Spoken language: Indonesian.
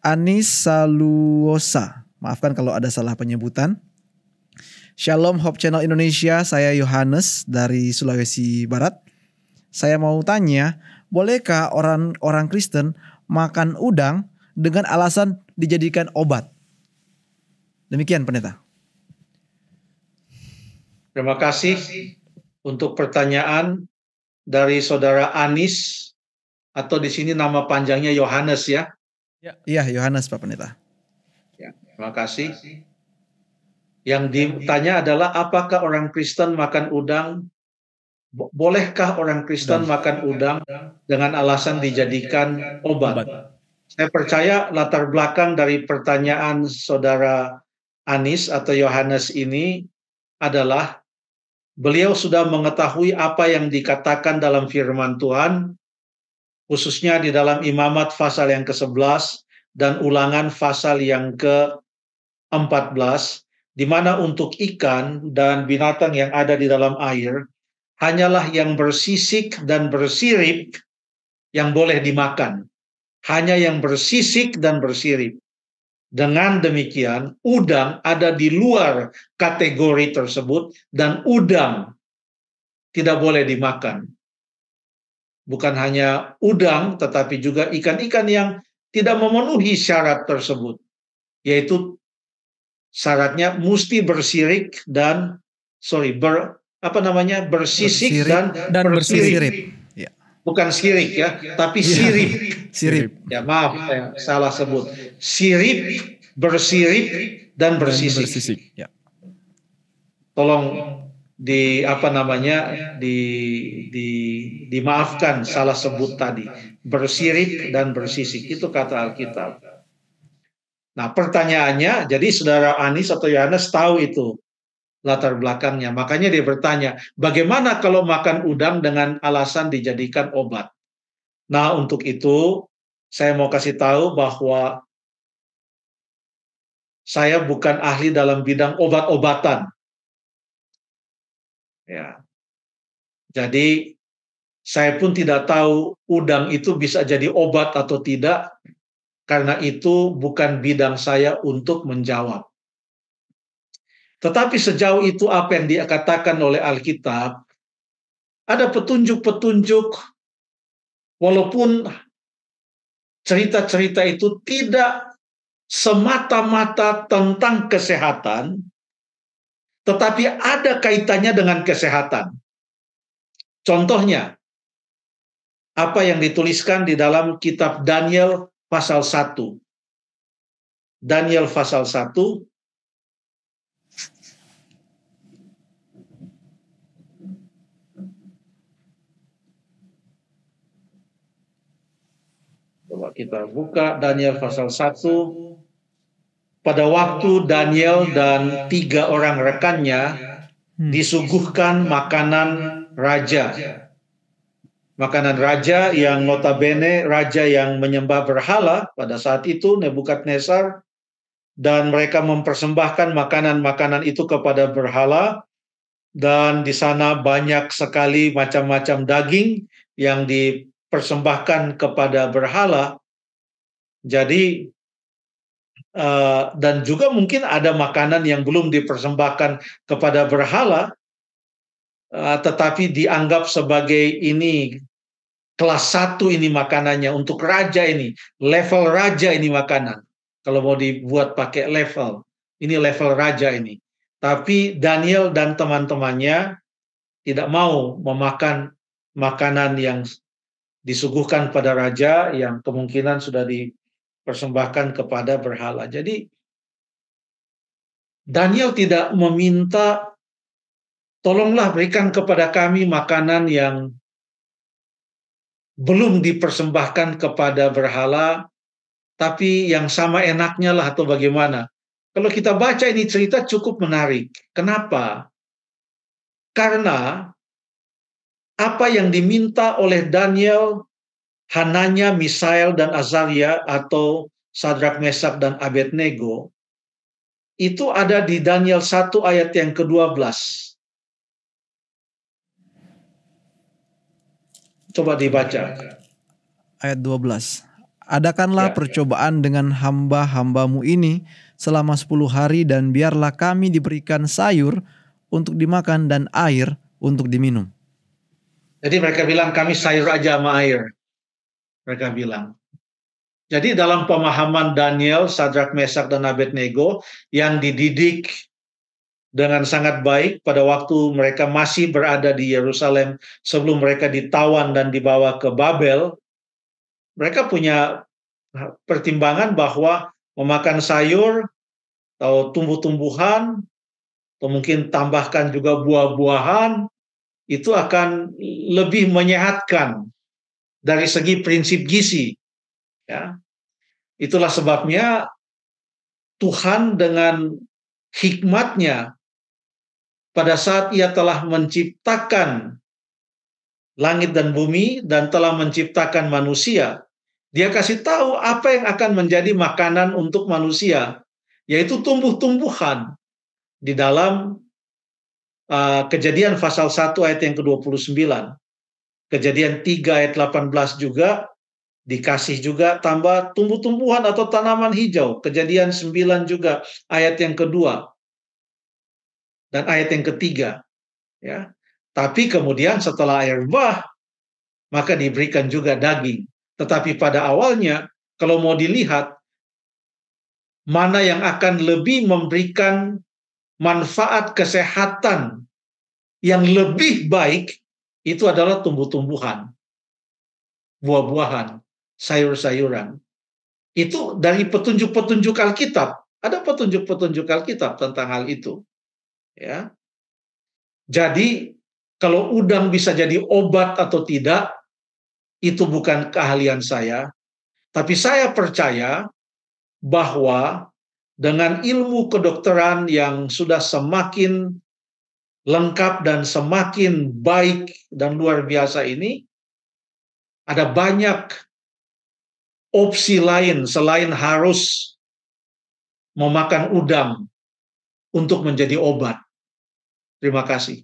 Anisaluosa. Maafkan kalau ada salah penyebutan. Shalom Hope Channel Indonesia, saya Yohanes dari Sulawesi Barat. Saya mau tanya, bolehkah orang Kristen makan udang dengan alasan dijadikan obat? Demikian pendeta. Terima kasih untuk pertanyaan dari saudara Anis, atau di sini nama panjangnya Yohanes ya. Iya, Yohanes Pak Pendeta. Ya, terima kasih. Yang ditanya adalah apakah orang Kristen makan udang? Bolehkah orang Kristen makan udang dengan alasan dijadikan obat? Saya percaya latar belakang dari pertanyaan saudara Anis atau Yohanes ini adalah beliau sudah mengetahui apa yang dikatakan dalam firman Tuhan, khususnya di dalam Imamat pasal yang ke-11 dan Ulangan pasal yang ke-14, di mana untuk ikan dan binatang yang ada di dalam air, hanyalah yang bersisik dan bersirip yang boleh dimakan. Hanya yang bersisik dan bersirip. Dengan demikian, udang ada di luar kategori tersebut dan udang tidak boleh dimakan. Bukan hanya udang, tetapi juga ikan-ikan yang tidak memenuhi syarat tersebut, yaitu syaratnya mesti bersisik dan bersisik dan bersirip. Ya. Bukan sirik ya, tapi sirip. Sirip. Ya maaf, saya salah sebut. Sirip, bersirip dan bersisik. Ya. Tolong dimaafkan salah sebut tadi. Bersirip dan bersisik itu kata Alkitab. Nah, pertanyaannya, jadi saudara Anis atau Yohanes tahu itu latar belakangnya. Makanya dia bertanya, bagaimana kalau makan udang dengan alasan dijadikan obat? Nah, untuk itu saya mau kasih tahu bahwa saya bukan ahli dalam bidang obat-obatan. Ya. Jadi saya pun tidak tahu udang itu bisa jadi obat atau tidak, karena itu bukan bidang saya untuk menjawab. Tetapi sejauh itu apa yang dikatakan oleh Alkitab, ada petunjuk-petunjuk, walaupun cerita-cerita itu tidak semata-mata tentang kesehatan, tetapi ada kaitannya dengan kesehatan. Contohnya, apa yang dituliskan di dalam kitab Daniel pasal 1. Daniel pasal 1. Coba kita buka Daniel pasal 1. Pada waktu Daniel dan 3 orang rekannya disuguhkan makanan raja. Makanan raja yang notabene raja yang menyembah berhala pada saat itu, Nebukadnezar, dan mereka mempersembahkan makanan-makanan itu kepada berhala, dan di sana banyak sekali macam-macam daging yang dipersembahkan kepada berhala. Jadi dan juga mungkin ada makanan yang belum dipersembahkan kepada berhala, tetapi dianggap sebagai ini kelas 1 ini makanannya, untuk raja ini, level raja ini makanan. Kalau mau dibuat pakai level, ini level raja ini. Tapi Daniel dan teman-temannya tidak mau memakan makanan yang disuguhkan pada raja yang kemungkinan sudah dipersembahkan kepada berhala. Jadi Daniel tidak meminta, tolonglah berikan kepada kami makanan yang belum dipersembahkan kepada berhala, tapi yang sama enaknya lah atau bagaimana. Kalau kita baca ini cerita cukup menarik. Kenapa? Karena apa yang diminta oleh Daniel, Hananya, Misael, dan Azaria atau Sadrak, Mesak, dan Abednego, itu ada di Daniel 1 ayat yang ke-12. Coba dibaca. Ayat 12. adakanlah Ya. percobaan dengan hamba-hambamu ini selama 10 hari dan biarlah kami diberikan sayur untuk dimakan dan air untuk diminum. Jadi mereka bilang kami sayur aja sama air. Mereka bilang. Jadi dalam pemahaman Daniel, Sadrak, Mesak, dan Abednego yang dididik dengan sangat baik pada waktu mereka masih berada di Yerusalem sebelum mereka ditawan dan dibawa ke Babel, mereka punya pertimbangan bahwa memakan sayur atau tumbuh-tumbuhan atau mungkin tambahkan juga buah-buahan itu akan lebih menyehatkan dari segi prinsip gizi. Ya. Itulah sebabnya Tuhan dengan hikmatnya pada saat Ia telah menciptakan langit dan bumi dan telah menciptakan manusia, Dia kasih tahu apa yang akan menjadi makanan untuk manusia, yaitu tumbuh-tumbuhan di dalam Kejadian pasal 1 ayat yang ke-29. Kejadian 3 ayat 18 juga dikasih juga tambah tumbuh-tumbuhan atau tanaman hijau. Kejadian 9 juga ayat yang kedua dan ayat yang ketiga. Ya. Tapi kemudian setelah air bah, maka diberikan juga daging. Tetapi pada awalnya, kalau mau dilihat, mana yang akan lebih memberikan manfaat kesehatan yang lebih baik, itu adalah tumbuh-tumbuhan, buah-buahan, sayur-sayuran. Itu dari petunjuk-petunjuk Alkitab. Ada petunjuk-petunjuk Alkitab tentang hal itu. Ya. Jadi, kalau udang bisa jadi obat atau tidak, itu bukan keahlian saya. Tapi saya percaya bahwa dengan ilmu kedokteran yang sudah semakin lengkap dan semakin baik dan luar biasa ini, ada banyak opsi lain selain harus memakan udang untuk menjadi obat. Terima kasih.